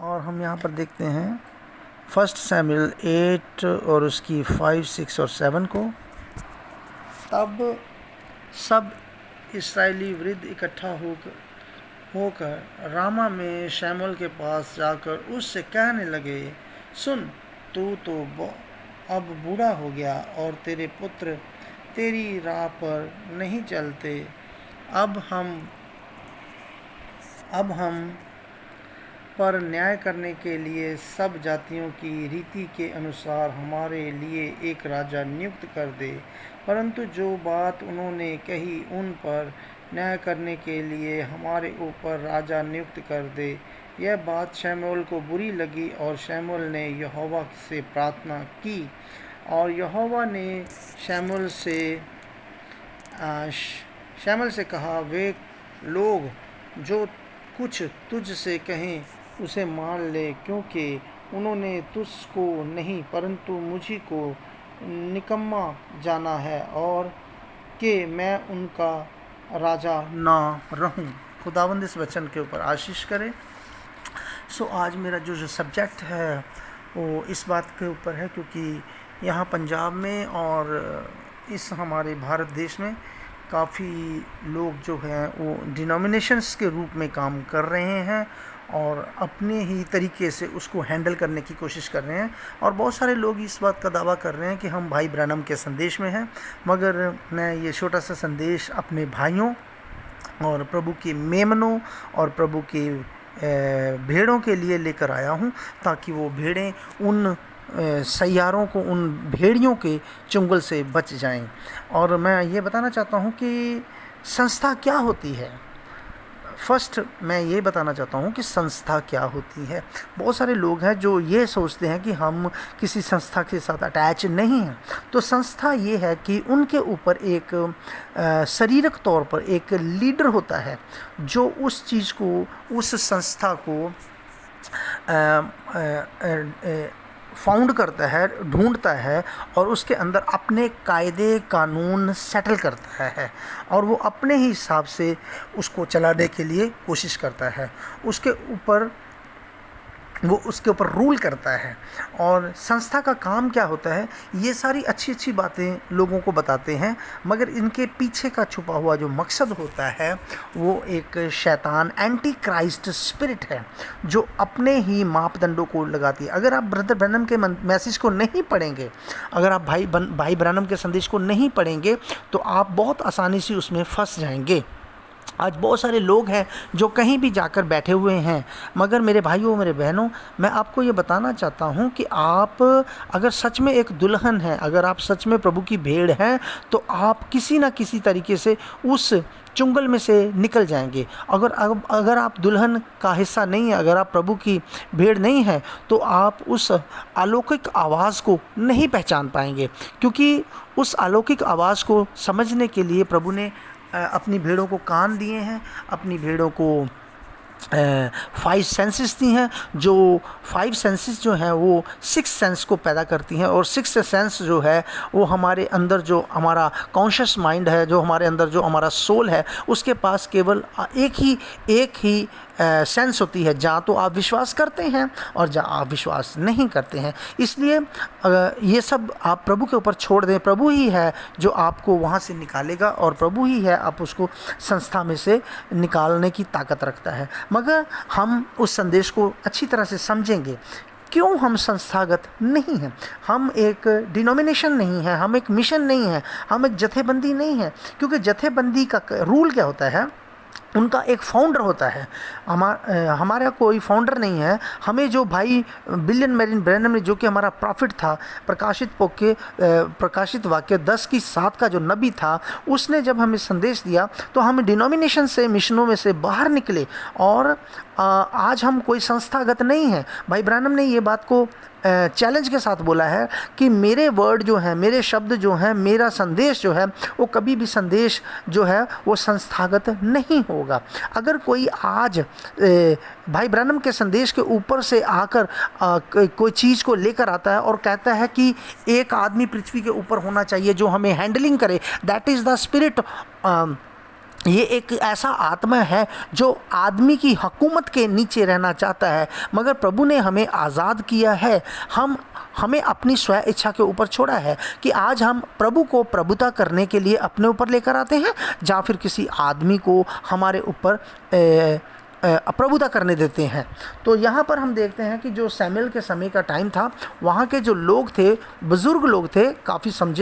और हम यहाँ पर देखते हैं 1 शमूएल 8 और उसकी 5, 6 और 7 को। तब सब इस्राएली वृद्ध इकट्ठा होकर रामा में शमूएल के पास जाकर उससे कहने लगे, सुन, तू तो अब बूढ़ा हो गया और तेरे पुत्र तेरी राह पर नहीं चलते। अब हम पर न्याय करने के लिए सब जातियों की रीति के अनुसार हमारे लिए एक राजा नियुक्त कर दे। परंतु जो बात उन्होंने कही उन पर न्याय करने के लिए हमारे ऊपर राजा नियुक्त कर दे। यह बात शमूएल को बुरी लगी और शमूएल ने यहोवा से प्रार्थना की। और यहोवा ने शमूएल से कहा, वे लोग जो कुछ तुझ से कहें उसे मान ले, क्योंकि उन्होंने तुझको नहीं परंतु मुझी को निकम्मा जाना है और कि मैं उनका राजा ना रहूं। खुदावंद इस वचन के ऊपर आशीष करे। आज मेरा जो सब्जेक्ट है वो इस बात के ऊपर है, क्योंकि यहाँ पंजाब में और इस हमारे भारत देश में काफ़ी लोग जो हैं वो डिनोमिनेशंस के रूप में काम कर रहे हैं और अपने ही तरीके से उसको हैंडल करने की कोशिश कर रहे हैं। और बहुत सारे लोग इस बात का दावा कर रहे हैं कि हम भाई ब्रैनम के संदेश में हैं, मगर मैं ये छोटा सा संदेश अपने भाइयों और प्रभु के मेमनों और प्रभु के भेड़ों के लिए लेकर आया हूँ, ताकि वो भेड़ें उन सैयारों को, उन भेड़ियों के चुंगल से बच जाएं। और मैं ये बताना चाहता हूँ कि संस्था क्या होती है। फर्स्ट मैं ये बताना चाहता हूँ कि संस्था क्या होती है। बहुत सारे लोग हैं जो ये सोचते हैं कि हम किसी संस्था के साथ अटैच नहीं हैं। तो संस्था ये है कि उनके ऊपर एक शारीरिक तौर पर एक लीडर होता है जो उस चीज़ को, उस संस्था को फाउंड करता है, ढूंढता है और उसके अंदर अपने कायदे कानून सेटल करता है और वो अपने ही हिसाब से उसको चलाने के लिए कोशिश करता है। वो उसके ऊपर रूल करता है। और संस्था का काम क्या होता है, ये सारी अच्छी अच्छी बातें लोगों को बताते हैं, मगर इनके पीछे का छुपा हुआ जो मकसद होता है वो एक शैतान, एंटी क्राइस्ट स्पिरिट है जो अपने ही मापदंडों को लगाती है। अगर आप ब्रदर ब्रैनम के मैसेज को नहीं पढ़ेंगे, अगर आप भाई ब्रैनम के संदेश को नहीं पढ़ेंगे तो आप बहुत आसानी से उसमें फंस जाएंगे। आज बहुत सारे लोग हैं जो कहीं भी जाकर बैठे हुए हैं, मगर मेरे भाइयों, मेरे बहनों, मैं आपको ये बताना चाहता हूँ कि आप अगर सच में एक दुल्हन हैं, अगर आप सच में प्रभु की भेड़ हैं, तो आप किसी ना किसी तरीके से उस चुंगल में से निकल जाएंगे। अगर आप दुल्हन का हिस्सा नहीं है, अगर आप प्रभु की भेड़ नहीं हैं, तो आप उस अलौकिक आवाज़ को नहीं पहचान पाएंगे, क्योंकि उस अलौकिक आवाज़ को समझने के लिए प्रभु ने अपनी भेड़ों को कान दिए हैं, अपनी भेड़ों को 5 सेंसेस दी हैं। जो 5 सेंसेस जो हैं वो 6 सेंस को पैदा करती हैं और 6 सेंस जो है वो हमारे अंदर जो हमारा कॉन्शियस माइंड है, जो हमारे अंदर जो हमारा सोल है, उसके पास केवल एक ही सेंस होती है, जहाँ तो आप विश्वास करते हैं और जहाँ आप विश्वास नहीं करते हैं। इसलिए ये सब आप प्रभु के ऊपर छोड़ दें। प्रभु ही है जो आपको वहाँ से निकालेगा और प्रभु ही है आप उसको संस्था में से निकालने की ताकत रखता है। मगर हम उस संदेश को अच्छी तरह से समझेंगे। क्यों हम संस्थागत नहीं हैं, हम एक डिनोमिनेशन नहीं है, हम एक मिशन नहीं है, हम एक जथेबंदी नहीं है। क्योंकि जथेबंदी का रूल क्या होता है, उनका एक फाउंडर होता है। हमारा कोई फाउंडर नहीं है। हमें जो भाई विलियम मैरियन ब्रैनम ने, जो कि हमारा प्रॉफिट था, प्रकाशित वाक्य 10:7 का जो नबी था, उसने जब हमें संदेश दिया तो हम डिनोमिनेशन से, मिशनों में से बाहर निकले और आज हम कोई संस्थागत नहीं है। भाई ब्रैनम ने ये बात को चैलेंज के साथ बोला है कि मेरे वर्ड जो हैं, मेरे शब्द जो हैं, मेरा संदेश जो है वो कभी भी संदेश जो है वो संस्थागत नहीं होगा। अगर कोई आज भाई ब्रैनम के संदेश के ऊपर से आकर कोई चीज़ को लेकर आता है और कहता है कि एक आदमी पृथ्वी के ऊपर होना चाहिए जो हमें हैंडलिंग करे, दैट इज़ द स्पिरिट ये एक ऐसा आत्मा है जो आदमी की हुकूमत के नीचे रहना चाहता है, मगर प्रभु ने हमें आज़ाद किया है। हमें अपनी स्व इच्छा के ऊपर छोड़ा है कि आज हम प्रभु को प्रभुता करने के लिए अपने ऊपर लेकर आते हैं, या फिर किसी आदमी को हमारे ऊपर प्रभुता करने देते हैं। तो यहाँ पर हम देखते हैं कि जो सैमुएल के समय का टाइम था, वहाँ के जो लोग थे, बुज़ुर्ग लोग थे, काफ़ी समझ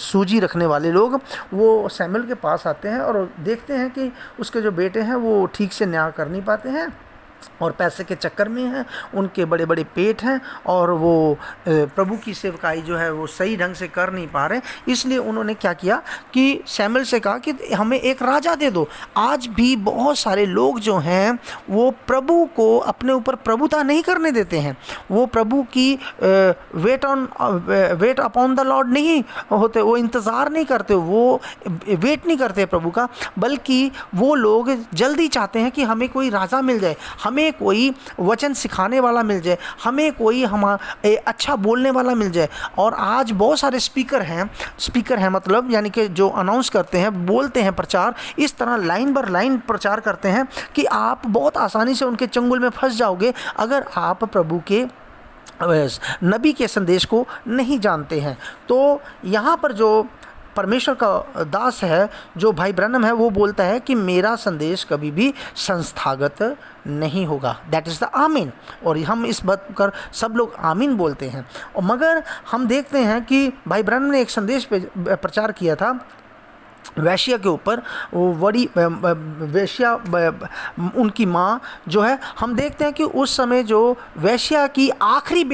सूझी रखने वाले लोग, वो सैमुएल के पास आते हैं और देखते हैं कि उसके जो बेटे हैं वो ठीक से न्याय कर नहीं पाते हैं और पैसे के चक्कर में हैं, उनके बड़े बड़े पेट हैं और वो प्रभु की सेवकाई जो है वो सही ढंग से कर नहीं पा रहे। इसलिए उन्होंने क्या किया कि सैमुएल से कहा कि हमें एक राजा दे दो। आज भी बहुत सारे लोग जो हैं वो प्रभु को अपने ऊपर प्रभुता नहीं करने देते हैं, वो प्रभु की वेट अपॉन द लॉर्ड नहीं होते, वो इंतज़ार नहीं करते, वो वेट नहीं करते प्रभु का, बल्कि वो लोग जल्दी चाहते हैं कि हमें कोई राजा मिल जाए, हमें कोई वचन सिखाने वाला मिल जाए, हमें कोई अच्छा बोलने वाला मिल जाए। और आज बहुत सारे स्पीकर हैं मतलब यानी कि जो अनाउंस करते हैं, बोलते हैं, प्रचार इस तरह लाइन बर लाइन प्रचार करते हैं कि आप बहुत आसानी से उनके चंगुल में फंस जाओगे अगर आप प्रभु के नबी के संदेश को नहीं जानते हैं। तो यहाँ पर जो परमेश्वर का दास है, जो भाई ब्रैनम है, वो बोलता है कि मेरा संदेश कभी भी संस्थागत नहीं होगा। दैट इज़ द आमीन। और हम इस बात पर सब लोग आमीन बोलते हैं। और मगर हम देखते हैं कि भाई ब्रैनम ने एक संदेश पे प्रचार किया था वेश्या के ऊपर। वो बड़ी वेश्या, उनकी माँ जो है, हम देखते हैं कि उस समय जो वेश्या की आखिरी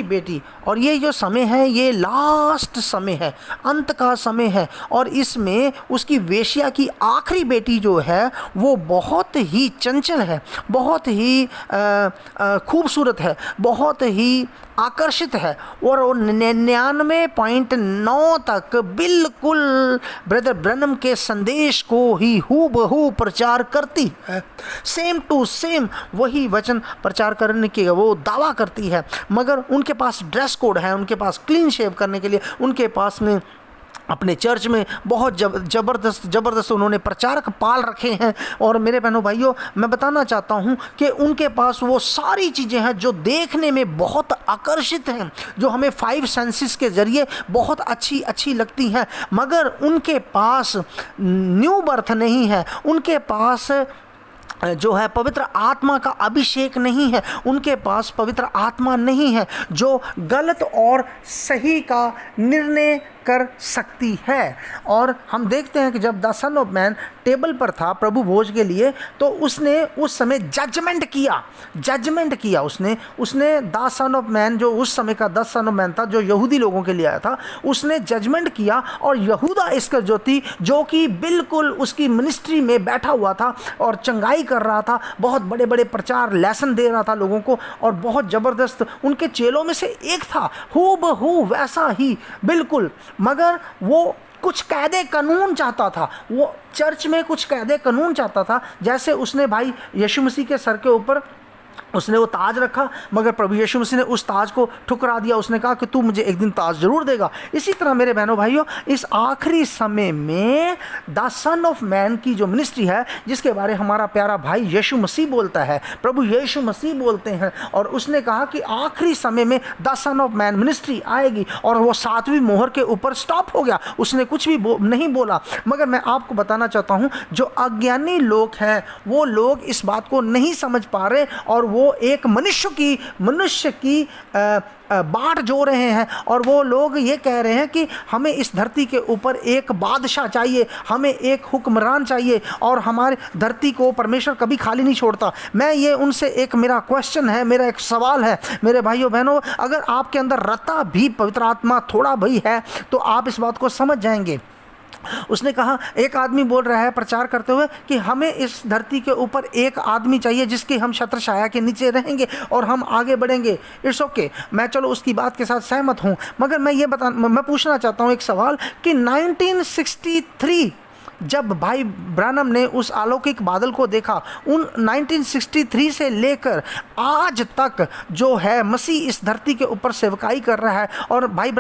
बेटी, और ये जो समय है ये लास्ट समय है, अंत का समय है, और इसमें उसकी वेश्या की आखिरी बेटी जो है वो बहुत ही चंचल है, बहुत ही खूबसूरत है, बहुत ही आकर्षित है, और वो 99.9 तक बिल्कुल ब्रदर ब्रैनम के संदेश को ही हूबहू प्रचार करती है, सेम टू सेम वही वचन प्रचार करने के वो दावा करती है। मगर उनके पास ड्रेस कोड है, उनके पास क्लीन शेव करने के लिए, उनके पास में अपने चर्च में बहुत ज़बरदस्त उन्होंने प्रचारक पाल रखे हैं। और मेरे बहनों भाइयों, मैं बताना चाहता हूं कि उनके पास वो सारी चीज़ें हैं जो देखने में बहुत आकर्षित हैं, जो हमें 5 सेंसेस के ज़रिए बहुत अच्छी लगती हैं, मगर उनके पास न्यू बर्थ नहीं है, उनके पास जो है पवित्र आत्मा का अभिषेक नहीं है, उनके पास पवित्र आत्मा नहीं है जो गलत और सही का निर्णय कर सकती है। और हम देखते हैं कि जब the Son of man table पर था प्रभु भोज के लिए, तो उसने उस समय जजमेंट किया उसने द सन ऑफ मैन, जो उस समय का द सन ऑफ मैन था, जो यहूदी लोगों के लिए आया था, उसने जजमेंट किया। और यहूदा इस्करियोती जो कि बिल्कुल उसकी मिनिस्ट्री में बैठा हुआ था और चंगाई कर रहा था, बहुत बड़े बड़े प्रचार लेसन दे रहा था लोगों को, और बहुत ज़बरदस्त उनके चेलों में से एक था, हूबहू वैसा ही बिल्कुल। मगर वो कुछ कायदे कानून चाहता था, वो चर्च में कुछ कायदे कानून चाहता था। जैसे उसने भाई यीशु मसीह के सर के ऊपर उसने वो ताज रखा, मगर प्रभु यीशु मसीह ने उस ताज को ठुकरा दिया। उसने कहा कि तू मुझे एक दिन ताज जरूर देगा। इसी तरह मेरे बहनों भाइयों, इस आखिरी समय में द सन ऑफ मैन की जो मिनिस्ट्री है, जिसके बारे हमारा प्यारा भाई यीशु मसीह बोलता है, प्रभु यीशु मसीह बोलते हैं, और उसने कहा कि आखिरी समय में the Son of man ministry आएगी, और वो 7वीं मोहर के ऊपर स्टॉप हो गया। उसने कुछ भी नहीं बोला। मगर मैं आपको बताना चाहता हूँ, जो अज्ञानी लोग हैं वो लोग इस बात को नहीं समझ पा रहे, और वो एक मनुष्य की बाट जो रहे हैं, और वो लोग ये कह रहे हैं कि हमें इस धरती के ऊपर एक बादशाह चाहिए, हमें एक हुक्मरान चाहिए, और हमारे धरती को परमेश्वर कभी खाली नहीं छोड़ता। मैं ये उनसे एक मेरा क्वेश्चन है, मेरा एक सवाल है मेरे भाइयों बहनों, अगर आपके अंदर रता भी पवित्र आत्मा थोड़ा भी है तो आप इस बात को समझ जाएंगे। उसने कहा, एक आदमी बोल रहा है प्रचार करते हुए कि हमें इस धरती के ऊपर एक आदमी चाहिए जिसके हम छत्र छाया के नीचे रहेंगे और हम आगे बढ़ेंगे। इट्स ओके, मैं चलो उसकी बात के साथ सहमत हूँ, मगर मैं पूछना चाहता हूँ एक सवाल कि 1963 जब भाई ब्रानम ने उस अलौकिक बादल को देखा, उन 1963 से लेकर आज तक जो है मसीह इस धरती के ऊपर सेवकाई कर रहा है। और भाई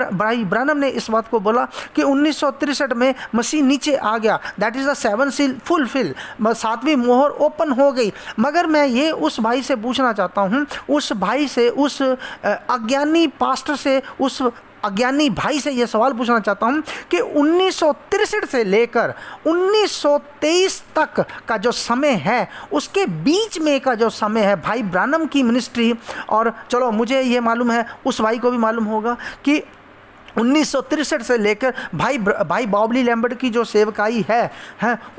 ब्रानम ने इस बात को बोला कि 1963 में मसीह नीचे आ गया, that is the 7th seal fulfil, 7वीं मोहर ओपन हो गई। मगर मैं ये उस भाई से पूछना चाहता हूँ, उस भाई से, उस अज्ञानी पास्टर से, उस अज्ञानी भाई से ये सवाल पूछना चाहता हूँ कि 1963 से लेकर 1923 तक का जो समय है, उसके बीच में का जो समय है भाई ब्रानम की मिनिस्ट्री, और चलो मुझे ये मालूम है, उस भाई को भी मालूम होगा कि 1963 से लेकर भाई बॉबली लैम्बर्ट की जो सेवकाई है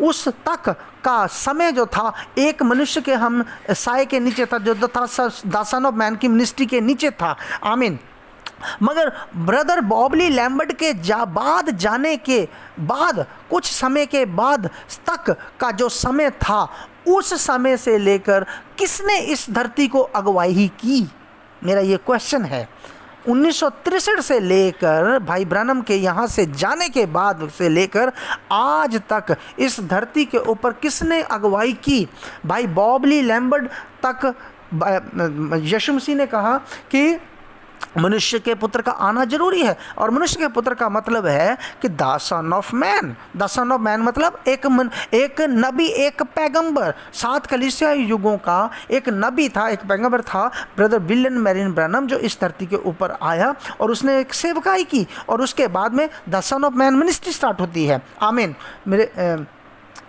उस तक का समय जो था, एक मनुष्य के हम साए के नीचे था, जो था द सन ऑफ मैन की मिनिस्ट्री के नीचे था। आमीन। मगर ब्रदर बॉबली लैम्बर्ट के बाद जाने के बाद कुछ समय के बाद तक का जो समय था, उस समय से लेकर किसने इस धरती को अगुवाई की? मेरा ये क्वेश्चन है। 1963 से लेकर भाई ब्रानम के यहाँ से जाने के बाद से लेकर आज तक इस धरती के ऊपर किसने अगुवाई की? भाई बॉबली लैम्बर्ट तक यीशु मसीह ने कहा कि मनुष्य के पुत्र का आना जरूरी है, और मनुष्य के पुत्र का मतलब है कि the Son of man. The Son of man मतलब एक नबी, एक पैगंबर। 7 कलीसिया युगों का एक नबी था, एक पैगंबर था, ब्रदर विलियम मैरियन ब्रानम, जो इस धरती के ऊपर आया और उसने एक सेवकाई की, और उसके बाद में the Son of man ministry start होती है। आमीन।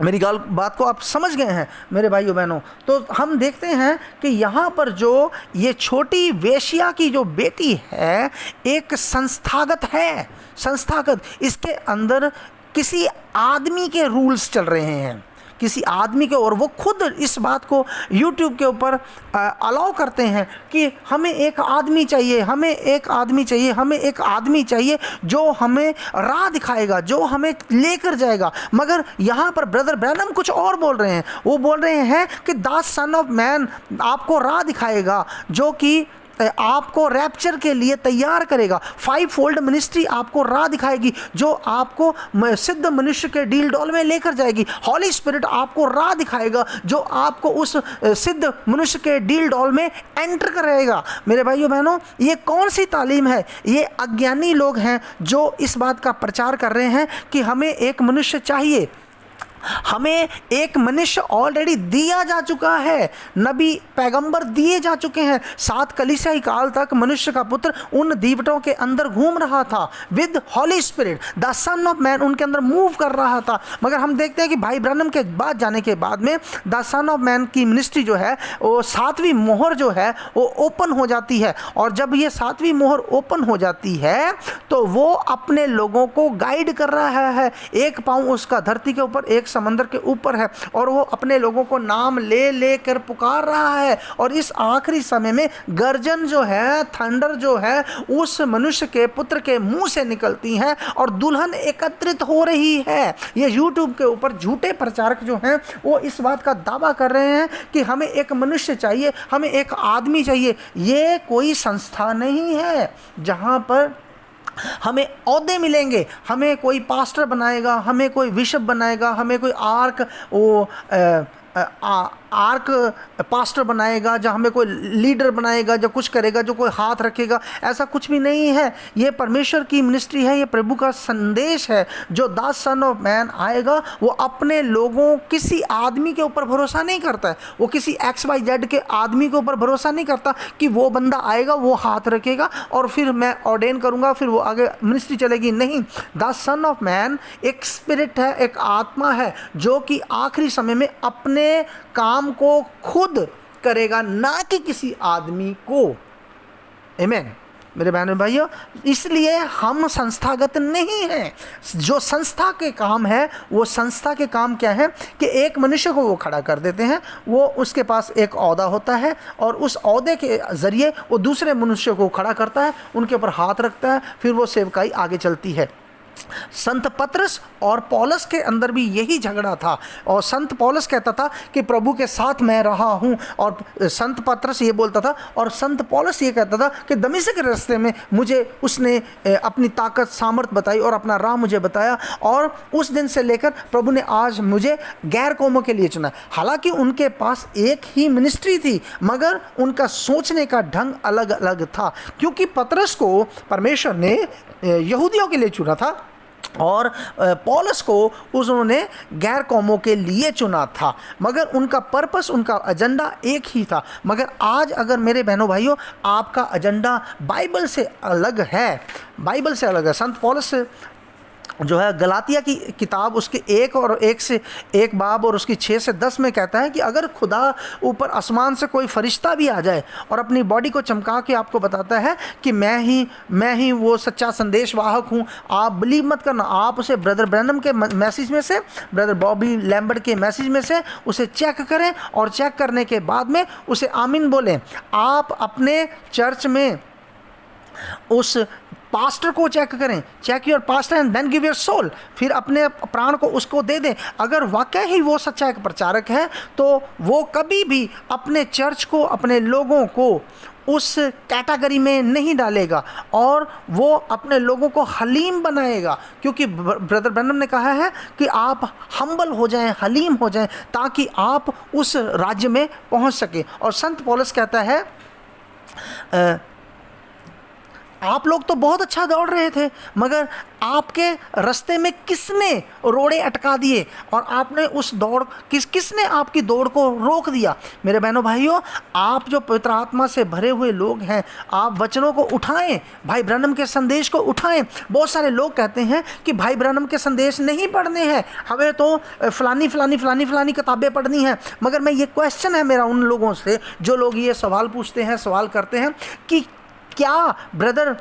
मेरी बात को आप समझ गए हैं मेरे भाइयों बहनों। तो हम देखते हैं कि यहाँ पर जो ये छोटी वेश्या की जो बेटी है, एक संस्थागत है, संस्थागत। इसके अंदर किसी आदमी के रूल्स चल रहे हैं, किसी आदमी के, और वो खुद इस बात को YouTube के ऊपर अलाउ करते हैं कि हमें एक आदमी चाहिए, हमें एक आदमी चाहिए, हमें एक आदमी चाहिए जो हमें राह दिखाएगा, जो हमें लेकर जाएगा। मगर यहाँ पर ब्रदर ब्रैनम कुछ और बोल रहे हैं। वो बोल रहे हैं कि द सन ऑफ मैन आपको राह दिखाएगा, जो कि आपको रैप्चर के लिए तैयार करेगा। 5 फोल्ड मिनिस्ट्री आपको राह दिखाएगी, जो आपको सिद्ध मनुष्य के डील डॉल में लेकर जाएगी। हॉली स्पिरिट आपको राह दिखाएगा, जो आपको उस सिद्ध मनुष्य के डील डॉल में एंटर कराएगा। मेरे भाइयों बहनों, ये कौन सी तालीम है? ये अज्ञानी लोग हैं जो इस बात का प्रचार कर रहे हैं कि हमें एक मनुष्य चाहिए, हमें एक मनुष्य ऑलरेडी दिया जा चुका है, नबी पैगंबर दिए जा चुके हैं। 7 कलीसियाई काल तक मनुष्य का पुत्र उन दीवटों के अंदर घूम रहा था with Holy Spirit, the Son of Man उनके अंदर मूव कर रहा था। मगर हम देखते हैं कि भाई ब्रानम के बाद जाने के बाद में द सन ऑफ मैन की मिनिस्ट्री जो है, वो 7वीं मोहर जो है वो ओपन हो जाती है। और जब ये 7वीं मोहर ओपन हो जाती है तो वो अपने लोगों को गाइड कर रहा है। एक पाँव उसका धरती के ऊपर, एक समंदर के ऊपर है, और वो अपने लोगों को नाम ले लेकर पुकार रहा है। और इस आखिरी समय में गर्जन जो है, थंडर जो है, उस मनुष्य के पुत्र के मुंह से निकलती हैं और दुल्हन एकत्रित हो रही है। ये YouTube के ऊपर झूठे प्रचारक जो हैं वो इस बात का दावा कर रहे हैं कि हमें एक मनुष्य चाहिए, हमें एक आदमी चाहिए। ये कोई संस्था नहीं है जहां पर हमें ओहदे मिलेंगे, हमें कोई पास्टर बनाएगा, हमें कोई बिशप बनाएगा, हमें कोई आर्क पास्टर बनाएगा, जो हमें कोई लीडर बनाएगा, जो कुछ करेगा, जो कोई हाथ रखेगा। ऐसा कुछ भी नहीं है। ये परमेश्वर की मिनिस्ट्री है, ये प्रभु का संदेश है। जो द सन ऑफ मैन आएगा वो अपने लोगों, किसी आदमी के ऊपर भरोसा नहीं करता है। वो किसी XYZ के आदमी के ऊपर भरोसा नहीं करता कि वो बंदा आएगा, वो हाथ रखेगा और फिर मैं ऑर्डेन करूँगा, फिर वो आगे मिनिस्ट्री चलेगी। नहीं, द सन ऑफ मैन एक स्पिरिट है, एक आत्मा है, जो कि आखिरी समय में अपने काम को खुद करेगा, ना कि किसी आदमी को। आमीन मेरे बहनों भाइयों, इसलिए हम संस्थागत नहीं हैं। जो संस्था के काम है, वो संस्था के काम क्या है कि एक मनुष्य को वो खड़ा कर देते हैं, वो उसके पास एक ओहदा होता है और उस ओहदे के ज़रिए वो दूसरे मनुष्य को खड़ा करता है, उनके ऊपर हाथ रखता है, फिर वो सेवकाई आगे चलती है। संत पतरस और पौलुस के अंदर भी यही झगड़ा था, और संत पौलुस कहता था कि प्रभु के साथ मैं रहा हूं, और संत पतरस ये बोलता था, और संत पौलुस ये कहता था कि दमिश्क के रास्ते में मुझे उसने अपनी ताकत सामर्थ बताई और अपना राह मुझे बताया, और उस दिन से लेकर प्रभु ने आज मुझे गैर कौमों के लिए चुना। हालांकि उनके पास एक ही मिनिस्ट्री थी, मगर उनका सोचने का ढंग अलग अलग था, क्योंकि पतरस को परमेश्वर ने यहूदियों के लिए चुना था और पौलुस को उन्होंने गैर कौमों के लिए चुना था, मगर उनका पर्पस, उनका एजेंडा एक ही था। मगर आज अगर मेरे बहनों भाइयों आपका एजेंडा बाइबल से अलग है, बाइबल से अलग है। संत पौलुस जो है गलातिया की किताब उसके 1 बाब और उसकी 6 से 10 में कहता है कि अगर खुदा ऊपर आसमान से कोई फरिश्ता भी आ जाए और अपनी बॉडी को चमका के आपको बताता है कि मैं ही वो सच्चा संदेश वाहक हूँ, आप बिलीव मत करना। आप उसे ब्रदर ब्रैनम के मैसेज में से, ब्रदर बॉबी लैम्बर्ट के मैसेज में से उसे चेक करें, और चेक करने के बाद में उसे आमीन बोलें। आप अपने चर्च में उस पास्टर को चेक करें, check your pastor and then give your soul, फिर अपने प्राण को उसको दे दें। अगर वाकई ही वो सच्चा एक प्रचारक है तो वो कभी भी अपने चर्च को, अपने लोगों को उस कैटेगरी में नहीं डालेगा, और वो अपने लोगों को हलीम बनाएगा, क्योंकि ब्रदर ब्रैनम ने कहा है कि आप हम्बल हो जाएं, हलीम हो जाएं, ताकि आप उस राज्य में पहुंच सकें। और संत पौलुस कहता है आप लोग तो बहुत अच्छा दौड़ रहे थे, मगर आपके रास्ते में किसने रोड़े अटका दिए, और आपने उस दौड़ किसने आपकी दौड़ को रोक दिया। मेरे बहनों भाइयों, आप जो पवित्र आत्मा से भरे हुए लोग हैं, आप वचनों को उठाएं, भाई ब्रैनम के संदेश को उठाएं। बहुत सारे लोग कहते हैं कि भाई ब्रैनम के संदेश नहीं पढ़ने हैं, हमें तो फलानी किताबें पढ़नी हैं। मगर मैं ये क्वेश्चन है मेरा उन लोगों से जो लोग ये सवाल पूछते हैं, सवाल करते हैं कि क्या ब्रदर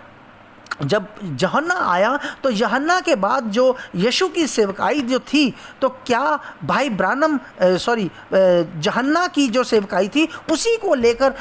जब यूहन्ना आया तो यूहन्ना के बाद जो यीशु की सेवकाई जो थी, तो क्या भाई ब्रैनम यूहन्ना की जो सेवकाई थी उसी को लेकर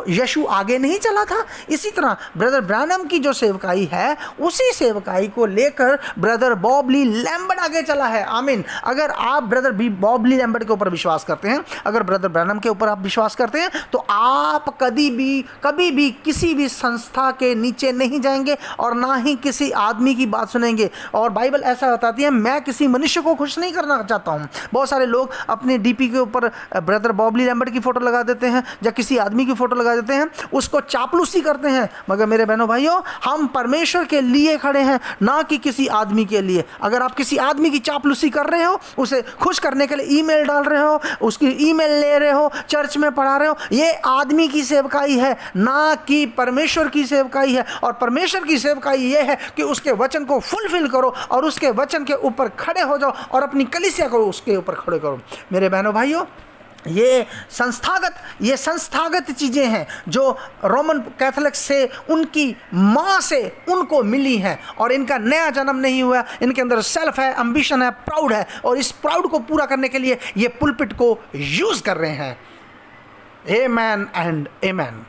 यीशु आगे नहीं चला था? इसी तरह ब्रदर ब्रैनम की जो सेवकाई है उसी सेवकाई को लेकर ब्रदर बॉब ली लैम्बर्ट आगे चला है। आमीन। अगर आप ब्रदर बॉब ली लैम्बर्ट के ऊपर विश्वास करते हैं, अगर ब्रदर ब्रैनम के ऊपर आप विश्वास करते हैं, तो आप कभी भी किसी भी संस्था के नीचे नहीं जाएंगे और ना ही किसी आदमी की बात सुनेंगे। और बाइबल ऐसा बताती है, मैं किसी मनुष्य को खुश नहीं करना चाहता हूं। बहुत सारे लोग अपने डीपी के ऊपर ब्रदर बॉब ली लैम्बर्ट की फोटो लगा देते हैं या किसी आदमी की फोटो लगा देते हैं, उसको चापलूसी करते हैं। मगर मेरे बहनों भाइयों, हम परमेश्वर के लिए खड़े हैं, ना कि किसी आदमी के लिए। अगर आप किसी आदमी की चापलूसी कर रहे हो, उसे खुश करने के लिए ईमेल डाल रहे हो, उसकी ईमेल ले रहे हो, चर्च में पढ़ा रहे हो, ये आदमी की सेवकाई है, ना कि परमेश्वर की सेवकाई है। और परमेश्वर की सेवकाई ये है कि उसके वचन को फुलफिल करो और उसके वचन के ऊपर खड़े हो जाओ और अपनी कलीसिया को उसके ऊपर खड़े करो। मेरे बहनों भाइयों, ये संस्थागत चीज़ें हैं जो रोमन कैथोलिक से, उनकी माँ से उनको मिली हैं, और इनका नया जन्म नहीं हुआ। इनके अंदर सेल्फ है, एम्बिशन है, प्राउड है, और इस प्राउड को पूरा करने के लिए ये पुलपिट को यूज कर रहे हैं। आमेन एंड आमेन।